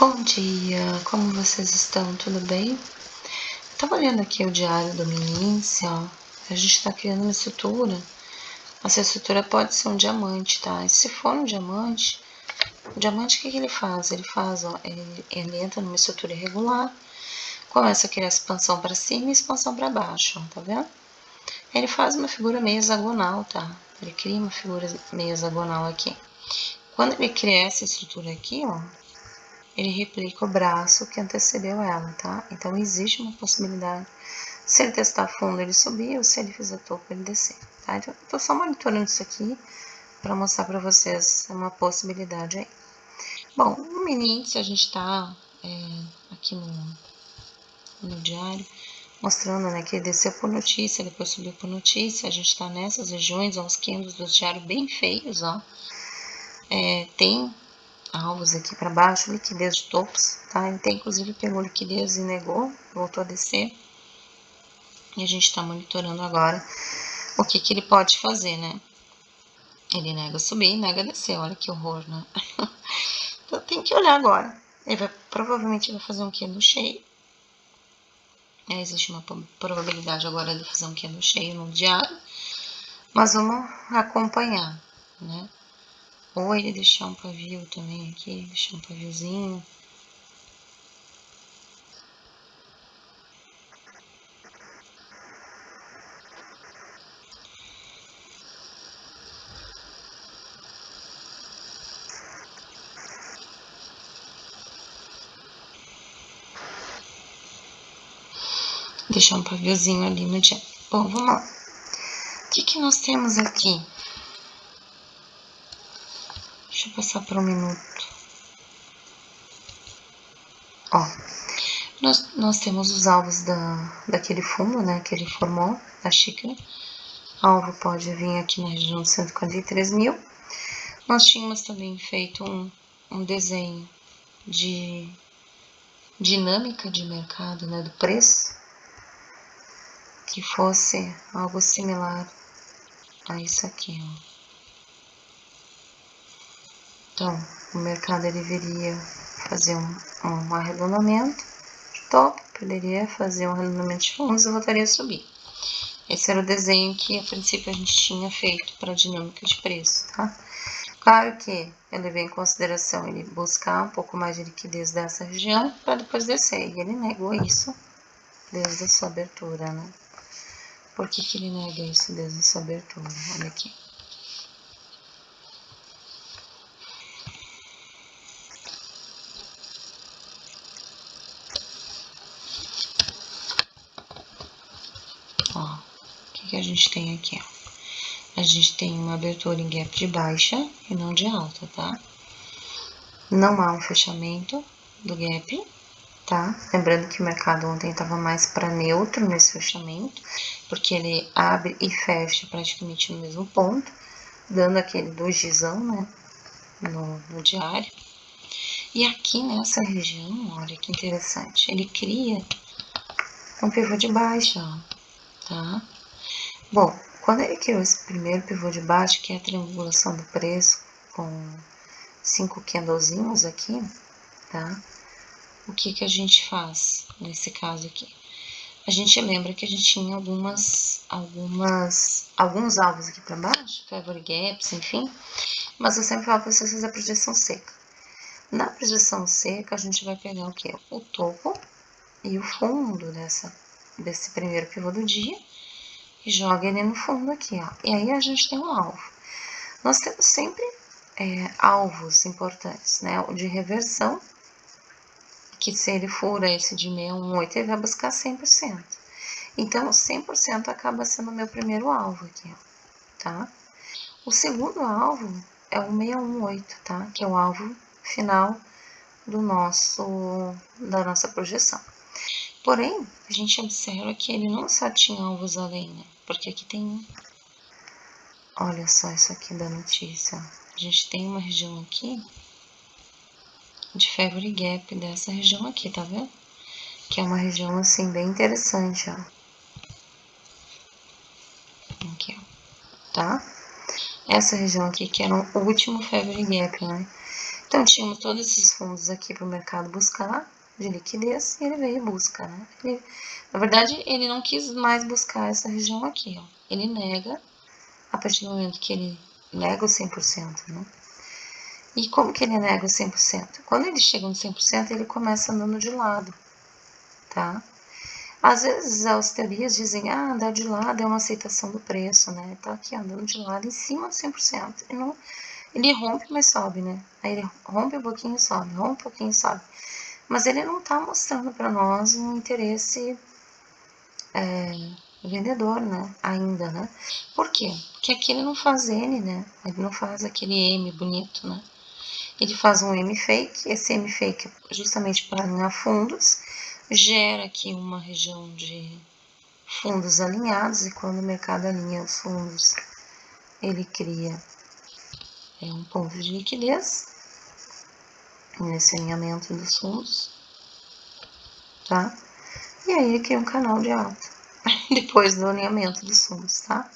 Bom dia, como vocês estão? Tudo bem? Tava olhando aqui o diário do Minince, ó. A gente tá criando uma estrutura. Essa estrutura pode ser um diamante, tá? E se for um diamante, o diamante o que ele faz? Ele faz, ó, ele entra numa estrutura irregular, começa a criar expansão para cima e expansão para baixo, ó, tá vendo? Ele faz uma figura meio hexagonal, tá? Ele cria uma figura meio hexagonal aqui. Quando ele cria essa estrutura aqui, ó, ele replica o braço que antecedeu ela, tá? Então, existe uma possibilidade. Se ele testar fundo, ele subir, ou se ele fizer topo, ele descer, tá? Então, eu tô só monitorando isso aqui para mostrar para vocês uma possibilidade aí. Bom, no Minince, a gente tá aqui no diário, mostrando, né, que ele desceu por notícia, depois subiu por notícia. A gente tá nessas regiões, ó, os candles do diário bem feios, ó. Tem alvos aqui para baixo, liquidez de topos, tá? Ele tem, inclusive, pegou liquidez e negou, voltou a descer. E a gente está monitorando agora o que ele pode fazer, né? Ele nega subir, nega descer, olha que horror, né? Então tem que olhar agora. Ele provavelmente vai fazer um candle cheio. Existe uma probabilidade agora de fazer um candle cheio no diário, mas vamos acompanhar, né? Ou ele deixar um pavio também aqui, deixar um paviozinho. Deixar um paviozinho ali no diário. Bom, vamos lá. O que nós temos aqui? Deixa eu passar por um minuto. Ó, nós temos os alvos daquele fundo, né, que ele formou, da xícara. Alvo pode vir aqui na região de 143 mil. Nós tínhamos também feito um desenho de dinâmica de mercado, né, do preço, que fosse algo similar a isso aqui, ó. Então, o mercado ele viria fazer um arredondamento de top, poderia fazer um arredondamento de fundos e voltaria a subir. Esse era o desenho que a princípio a gente tinha feito para a dinâmica de preço, tá? Claro que eu levei em consideração ele buscar um pouco mais de liquidez dessa região para depois descer, e ele negou isso desde a sua abertura, né? Por que ele nega isso desde a sua abertura? Olha aqui. Ó, o que a gente tem aqui, ó? A gente tem uma abertura em gap de baixa e não de alta, tá? Não há um fechamento do gap, tá? Lembrando que o mercado ontem estava mais para neutro nesse fechamento, porque ele abre e fecha praticamente no mesmo ponto, dando aquele dojizão, né, no diário. E aqui nessa região, olha que interessante, ele cria um pivô de baixa, ó, tá? Bom, quando ele criou esse primeiro pivô de baixo, que é a triangulação do preço, com 5 candlezinhos aqui, tá? O que a gente faz nesse caso aqui? A gente lembra que a gente tinha alguns alvos aqui para baixo, favor gaps, enfim, mas eu sempre falo para vocês fazer a projeção seca. Na projeção seca, a gente vai pegar o que? O topo e o fundo desse primeiro pivô do dia e joga ele no fundo aqui, ó. E aí a gente tem um alvo. Nós temos sempre alvos importantes, né? O de reversão, que se ele fura esse de 618, ele vai buscar 100%. Então, 100% acaba sendo o meu primeiro alvo aqui, ó, tá? O segundo alvo é o 618, tá? Que é o alvo final da nossa projeção. Porém, a gente observa que ele não só tinha alvos além, né? Porque aqui tem... Olha só isso aqui da notícia. A gente tem uma região aqui de Favor Gap dessa região aqui, tá vendo? Que é uma região, assim, bem interessante, ó. Aqui, ó. Tá? Essa região aqui que era o último Favor Gap, né? Então, tínhamos todos esses fundos aqui para o mercado buscar de liquidez e ele veio e busca, né? Na verdade, ele não quis mais buscar essa região aqui, ó. Ele nega a partir do momento que ele nega o 100%, né? E como que ele nega o 100%? Quando ele chega no 100%, ele começa andando de lado, tá? Às vezes as teorias dizem, andar de lado é uma aceitação do preço, né? Tá aqui andando de lado em cima do 100%. Ele rompe, mas sobe, né? Aí ele rompe um pouquinho e sobe, rompe um pouquinho e sobe. Mas ele não tá mostrando para nós um interesse vendedor, né? Ainda, né? Por quê? Porque aqui ele não faz N, né? Ele não faz aquele M bonito, né? Ele faz um M fake, esse M fake é justamente para alinhar fundos, gera aqui uma região de fundos alinhados, e quando o mercado alinha os fundos, ele cria um ponto de liquidez nesse alinhamento dos fundos, tá? E aí ele cria um canal de alta depois do alinhamento dos fundos, tá?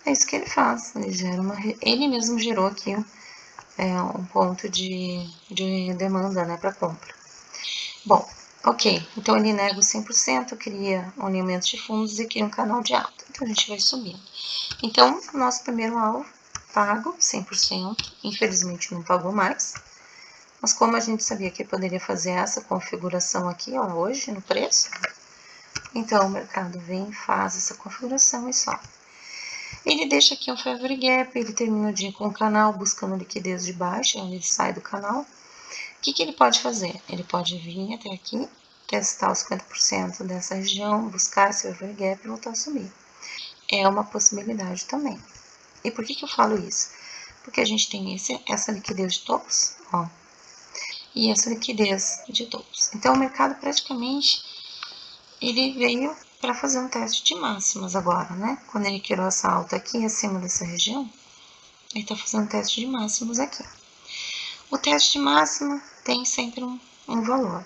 É isso que ele faz, ele gera ele mesmo gerou aqui um ponto de demanda, né, para compra. Bom, ok, então ele nega o 100%, cria um alinhamento de fundos e cria um canal de alta. Então a gente vai subindo. Então, nosso primeiro alvo, pago 100%, infelizmente não pagou mais. Mas como a gente sabia que poderia fazer essa configuração aqui, ó, hoje, no preço, então o mercado vem, faz essa configuração e sobe. Ele deixa aqui um favor gap, ele termina o dia com o canal buscando liquidez de baixa, onde ele sai do canal. O que ele pode fazer? Ele pode vir até aqui, testar os 50% dessa região, buscar esse favor gap e voltar a subir. É uma possibilidade também. E por que eu falo isso? Porque a gente tem essa liquidez de topos, ó, e essa liquidez de topos. Então, o mercado praticamente ele veio para fazer um teste de máximas agora, né? Quando ele criou essa alta aqui acima dessa região, ele está fazendo um teste de máximas aqui. O teste de máxima tem sempre um valor.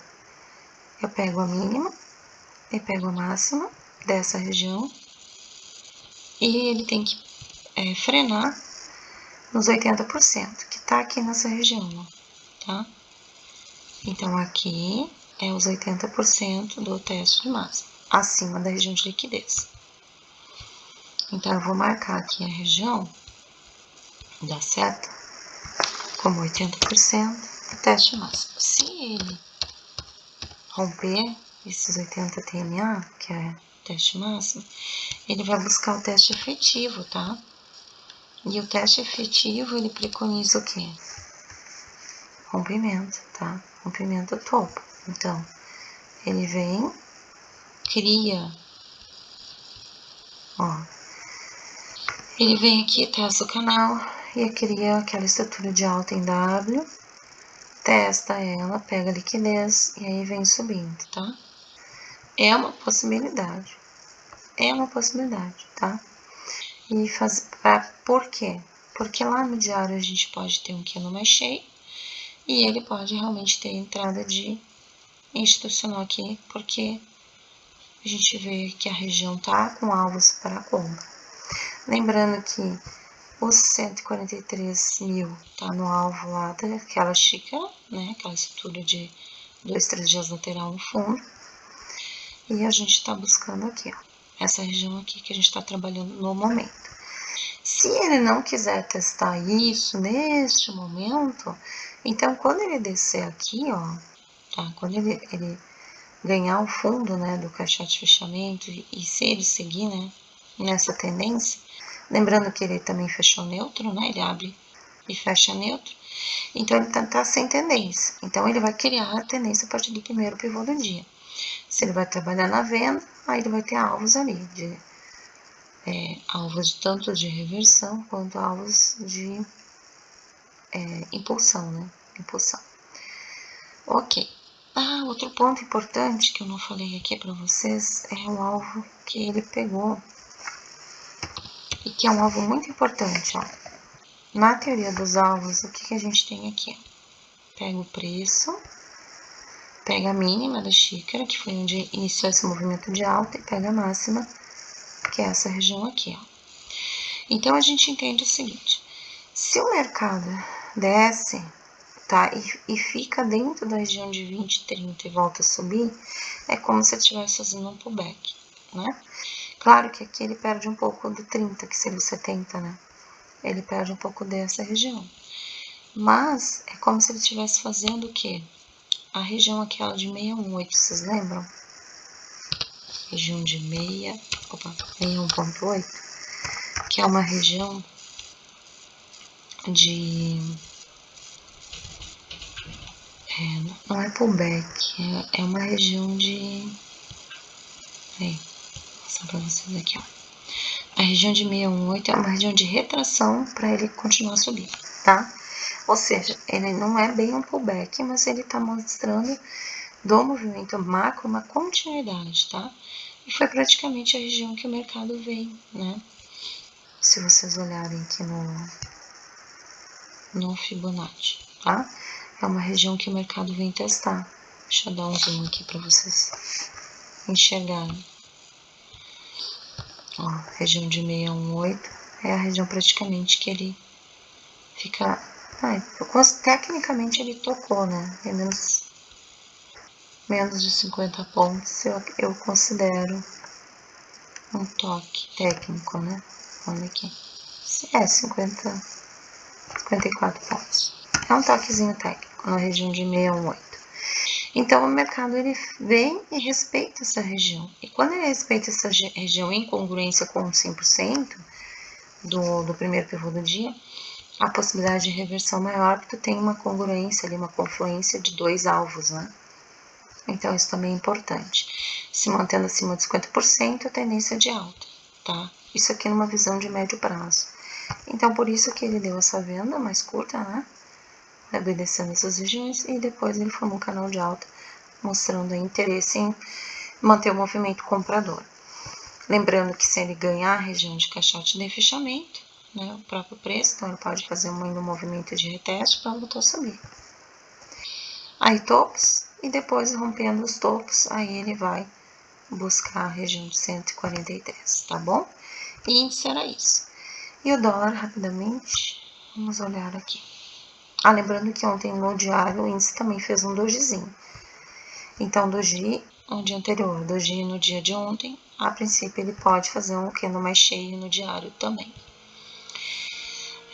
Eu pego a mínima e pego a máxima dessa região e ele tem que frenar nos 80%, que está aqui nessa região, ó, tá? Então, aqui é os 80% do teste de máxima, acima da região de liquidez. Então, eu vou marcar aqui a região da seta como 80% do teste máximo. Se ele romper esses 80 TMA, que é o teste máximo, ele vai buscar o teste efetivo, tá? E o teste efetivo, ele preconiza o quê? Rompimento, tá? Rompimento do topo. Então, ele vem, cria, ó, ele vem aqui, testa o canal e cria aquela estrutura de alta em W, testa ela, pega a liquidez e aí vem subindo, tá? É uma possibilidade, tá? E por quê? Porque lá no diário a gente pode ter um candle mais cheio e ele pode realmente ter entrada de institucional aqui, porque a gente vê que a região tá com alvos para compra. Lembrando que os 143 mil tá no alvo lá daquela xícara, né? Aquela estrutura de 2, 3 dias lateral no fundo. E a gente tá buscando aqui, ó, essa região aqui que a gente tá trabalhando no momento. Se ele não quiser testar isso neste momento, então quando ele descer aqui, ó, tá? Quando ele ganhar o fundo, né, do caixote de fechamento e se ele seguir, né, nessa tendência, lembrando que ele também fechou neutro, né, ele abre e fecha neutro, então ele tá sem tendência, então ele vai criar a tendência a partir do primeiro pivô do dia. Se ele vai trabalhar na venda, aí ele vai ter alvos ali, alvos tanto de reversão quanto alvos de impulsão, né, impulsão. Ok. Outro ponto importante que eu não falei aqui para vocês é o alvo que ele pegou e que é um alvo muito importante, ó. Na teoria dos alvos, o que a gente tem aqui? Pega o preço, pega a mínima da xícara, que foi onde iniciou esse movimento de alta, e pega a máxima, que é essa região aqui, ó. Então, a gente entende o seguinte, se o mercado desce tá? E fica dentro da região de 20, 30 e volta a subir, é como se ele estivesse fazendo um pullback, né? Claro que aqui ele perde um pouco do 30, que seria o 70, né? Ele perde um pouco dessa região. Mas é como se ele estivesse fazendo o quê? A região aquela de 618, vocês lembram? Região de 61.8, que é uma região de... não é pullback, é uma região de... Vou mostrar pra vocês aqui, ó. A região de 618 é uma região de retração para ele continuar a subir, tá? Ou seja, ele não é bem um pullback, mas ele está mostrando do movimento macro uma continuidade, tá? E foi praticamente a região que o mercado veio, né? Se vocês olharem aqui no Fibonacci, tá? É uma região que o mercado vem testar. Deixa eu dar um zoom aqui para vocês enxergarem. Ó, região de 618 é a região praticamente que ele fica... tecnicamente ele tocou, né? É menos de 50 pontos eu considero um toque técnico, né? Olha aqui. 54 pontos. É um toquezinho técnico na região de 618. Então, o mercado ele vem e respeita essa região. E quando ele respeita essa região em congruência com 100% do primeiro pivô do dia, a possibilidade de reversão maior, porque tu tem uma congruência ali, uma confluência de dois alvos, né? Então, isso também é importante. Se mantendo acima de 50%, a tendência é de alta, tá? Isso aqui numa visão de médio prazo. Então, por isso que ele deu essa venda mais curta, né? Obedecendo essas regiões, e depois ele formou um canal de alta, mostrando interesse em manter o movimento comprador. Lembrando que se ele ganhar a região de caixote de fechamento, né, o próprio preço, então ele pode fazer um movimento de reteste para voltar a subir. Aí topos, e depois rompendo os topos, aí ele vai buscar a região de 143, tá bom? E índice era isso. E o dólar, rapidamente, vamos olhar aqui. Lembrando que ontem no diário o índice também fez um dojizinho. Então, doji no dia anterior, doji no dia de ontem, a princípio ele pode fazer um candle mais cheio no diário também.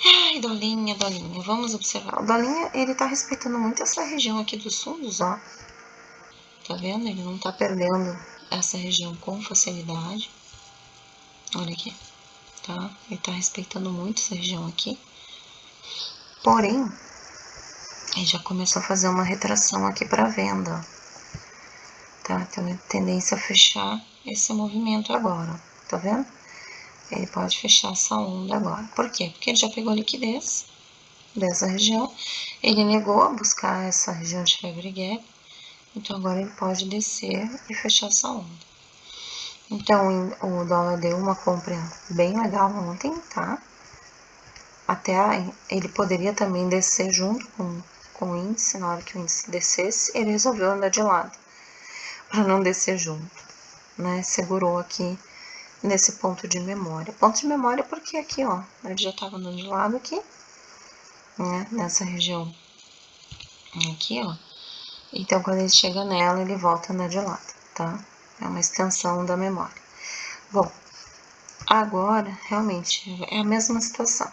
Ai, dolinha, vamos observar. O dolinha, ele tá respeitando muito essa região aqui dos fundos, ó. Tá vendo? Ele não tá perdendo essa região com facilidade. Olha aqui, tá? Ele tá respeitando muito essa região aqui. Porém, ele já começou a fazer uma retração aqui para venda, tá? Tem tendência a fechar esse movimento agora, tá vendo? Ele pode fechar essa onda agora. Por quê? Porque ele já pegou liquidez dessa região, ele negou a buscar essa região de febre gap, então agora ele pode descer e fechar essa onda. Então, o dólar deu uma compra bem legal ontem, tá? Até ele poderia também descer junto com o índice, na hora que o índice descesse, ele resolveu andar de lado, para não descer junto, né? Segurou aqui nesse ponto de memória. Ponto de memória porque aqui, ó, ele já estava andando de lado aqui, né? Nessa região aqui, ó. Então, quando ele chega nela, ele volta a andar de lado, tá? É uma extensão da memória. Bom, agora, realmente, é a mesma situação.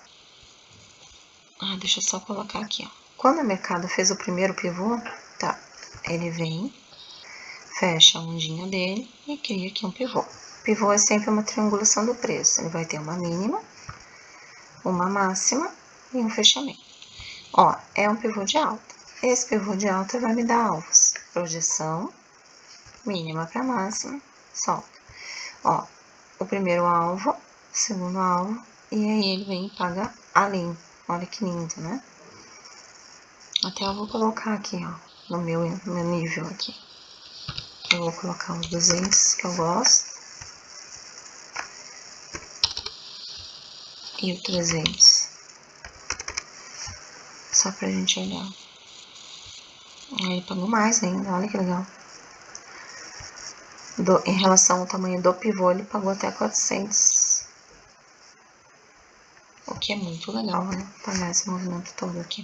Deixa eu só colocar aqui, ó. Quando o mercado fez o primeiro pivô, tá? Ele vem, fecha a ondinha dele e cria aqui um pivô. Pivô é sempre uma triangulação do preço. Ele vai ter uma mínima, uma máxima e um fechamento. Ó, é um pivô de alta. Esse pivô de alta vai me dar alvos. Projeção, mínima para máxima, solta. Ó, o primeiro alvo, o segundo alvo, e aí ele vem e paga além. Olha que lindo, né? Até eu vou colocar aqui, ó, no meu nível aqui. Eu vou colocar os 200 que eu gosto. E o 300. Só pra gente olhar. Aí ele pagou mais ainda, olha que legal. Em relação ao tamanho do pivô, ele pagou até 400. O que é muito legal, né? Pagar esse movimento todo aqui.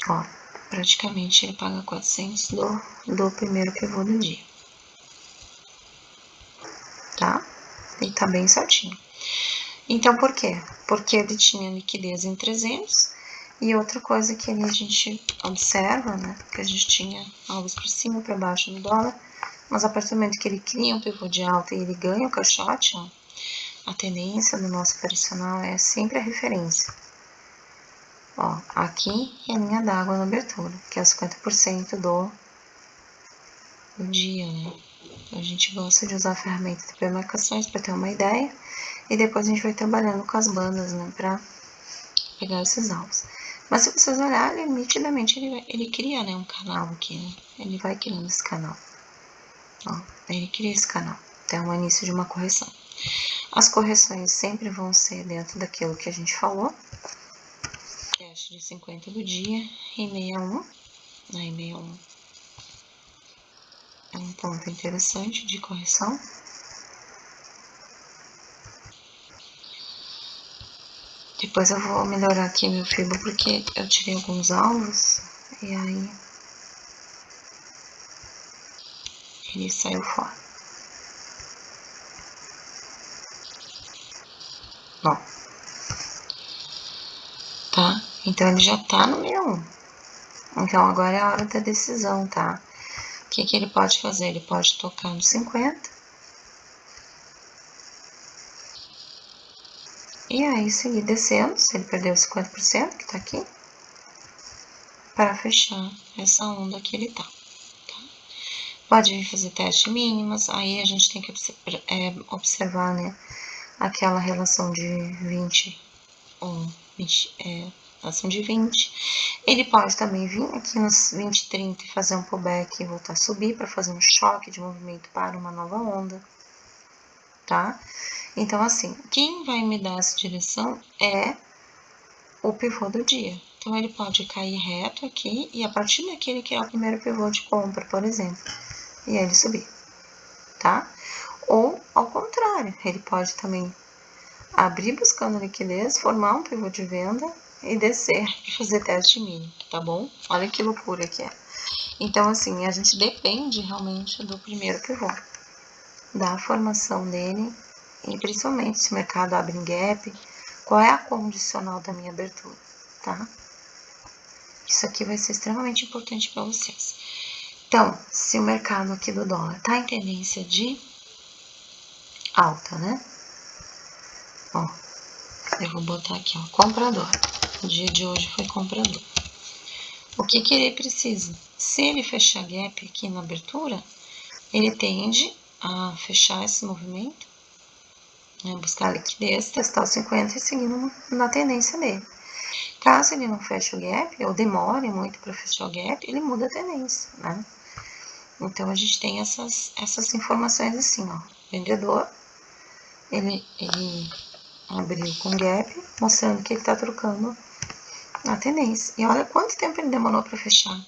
Ó, praticamente ele paga 400 do primeiro pivô do dia. Tá? E tá bem certinho. Então, por quê? Porque ele tinha liquidez em 300. E outra coisa que ali a gente observa, né? Que a gente tinha alvos para cima, para baixo no dólar. Mas a partir do momento que ele cria um pivô de alta e ele ganha o caixote, ó, a tendência do nosso operacional é sempre a referência. Ó, aqui é a linha d'água na abertura, que é os 50% do dia, né? A gente gosta de usar a ferramenta de pré-marcações para ter uma ideia. E depois a gente vai trabalhando com as bandas, né? Para pegar esses alvos. Mas se vocês olharem, nitidamente ele cria, né, um canal aqui, né? Ele vai criando esse canal. Ó, ele cria esse canal até o início de uma correção. As correções sempre vão ser dentro daquilo que a gente falou. Teste de 50 do dia e 61. Aí 61 é um ponto interessante de correção. Depois eu vou melhorar aqui meu FIBO porque eu tirei alguns alvos e aí ele saiu fora. Ó. Tá? Então ele já tá no 61. Então agora é a hora da decisão, tá? O que ele pode fazer? Ele pode tocar no 50. E aí seguir descendo, se ele perdeu 50% que tá aqui, para fechar essa onda que ele tá. Pode vir fazer teste mínimas, aí a gente tem que observar, né, aquela relação de 20, relação de 20. Ele pode também vir aqui nos 20, 30 e fazer um pullback e voltar a subir para fazer um choque de movimento para uma nova onda, tá? Então, assim, quem vai me dar essa direção é o pivô do dia. Então, ele pode cair reto aqui e a partir daqui ele criar o primeiro pivô de compra, por exemplo, e aí ele subir, tá? Ou, ao contrário, ele pode também abrir buscando liquidez, formar um pivô de venda e descer e fazer teste mínimo, tá bom? Olha que loucura que é. Então, assim, a gente depende realmente do primeiro pivô, da formação dele e principalmente se o mercado abre em gap, qual é a condicional da minha abertura, tá? Isso aqui vai ser extremamente importante para vocês. Então, se o mercado aqui do dólar tá em tendência de alta, né? Ó, eu vou botar aqui, ó, comprador. O dia de hoje foi comprador. O que ele precisa? Se ele fechar gap aqui na abertura, ele tende a fechar esse movimento, né, buscar liquidez, testar os 50 e seguir na tendência dele. Caso ele não feche o gap, ou demore muito para fechar o gap, ele muda a tendência, né? Então, a gente tem essas informações assim, ó. Vendedor, ele abriu com gap, mostrando que ele está trocando a tendência. E olha quanto tempo ele demorou para fechar.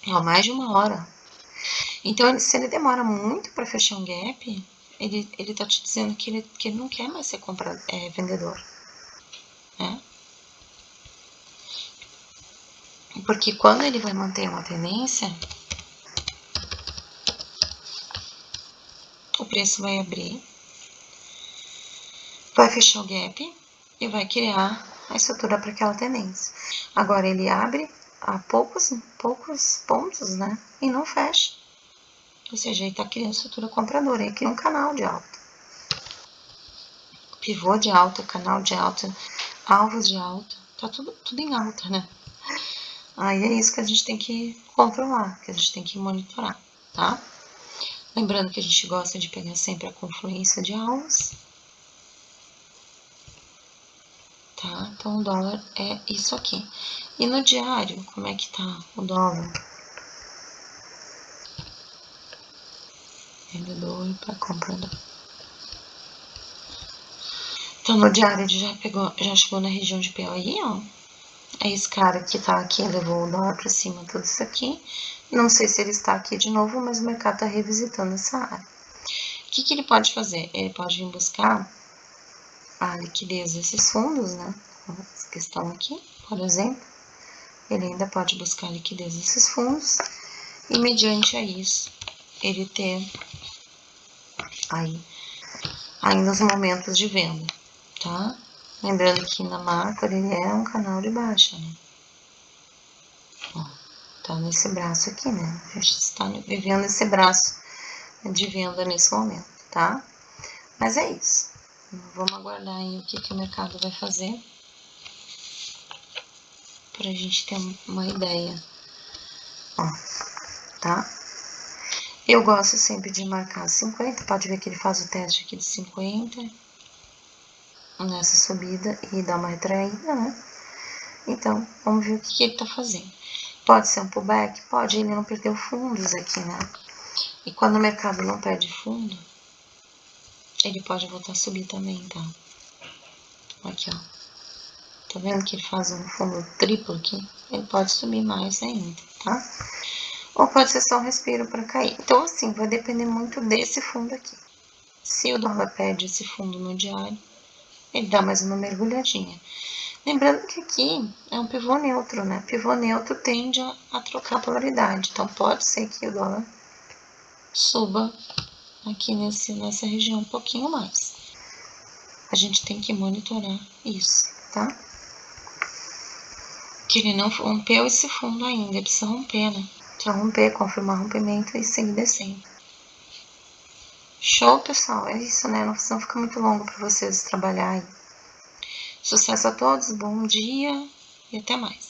Ó, mais de 1 hora. Então, se ele demora muito para fechar um gap, ele tá te dizendo que ele não quer mais ser vendedor, né? Porque quando ele vai manter uma tendência, o preço vai abrir, vai fechar o gap e vai criar a estrutura para aquela tendência. Agora ele abre a poucos pontos, né? E não fecha. Ou seja, ele está criando estrutura compradora, ele cria um canal de alta. Pivô de alta, canal de alta, alvos de alta, tá tudo em alta, né? Aí é isso que a gente tem que controlar, que a gente tem que monitorar, tá? Lembrando que a gente gosta de pegar sempre a confluência de alvos, tá? Então, o dólar é isso aqui. E no diário, como é que tá o dólar? Vendedor para comprador. Então, no diário, ele já chegou na região de POI, ó. É esse cara que tá aqui, levou o dólar para cima, tudo isso aqui. Não sei se ele está aqui de novo, mas o mercado está revisitando essa área. O que ele pode fazer? Ele pode vir buscar a liquidez desses fundos, né? Essa questão aqui, por exemplo. ele ainda pode buscar a liquidez desses fundos e, mediante a isso, ele ter aí ainda os momentos de venda, tá? Lembrando que na macro ele é um canal de baixa, né? Ó, tá nesse braço aqui, né? A gente está vivendo esse braço de venda nesse momento, tá? Mas é isso. Vamos aguardar aí o que o mercado vai fazer pra gente ter uma ideia. Ó, tá? Eu gosto sempre de marcar 50, pode ver que ele faz o teste aqui de 50 nessa subida e dá uma retraída, né? Então, vamos ver o que ele tá fazendo. Pode ser um pullback? Pode, ele não perdeu fundos aqui, né? E quando o mercado não perde fundo, ele pode voltar a subir também, tá? Aqui, ó. Tá vendo que ele faz um fundo triplo aqui? Ele pode subir mais ainda, tá? Ou pode ser só um respiro para cair. Então, assim, vai depender muito desse fundo aqui. Se o dólar perde esse fundo no diário, ele dá mais uma mergulhadinha. Lembrando que aqui é um pivô neutro, né? Pivô neutro tende a trocar polaridade. Então, pode ser que o dólar suba aqui nessa região um pouquinho mais. A gente tem que monitorar isso, tá? Que ele não rompeu esse fundo ainda, ele precisa romper, né? Precisa romper, confirmar rompimento e seguir descendo. Show, pessoal? É isso, né? Não fica muito longo para vocês trabalharem. Sucesso a todos, bom dia e até mais.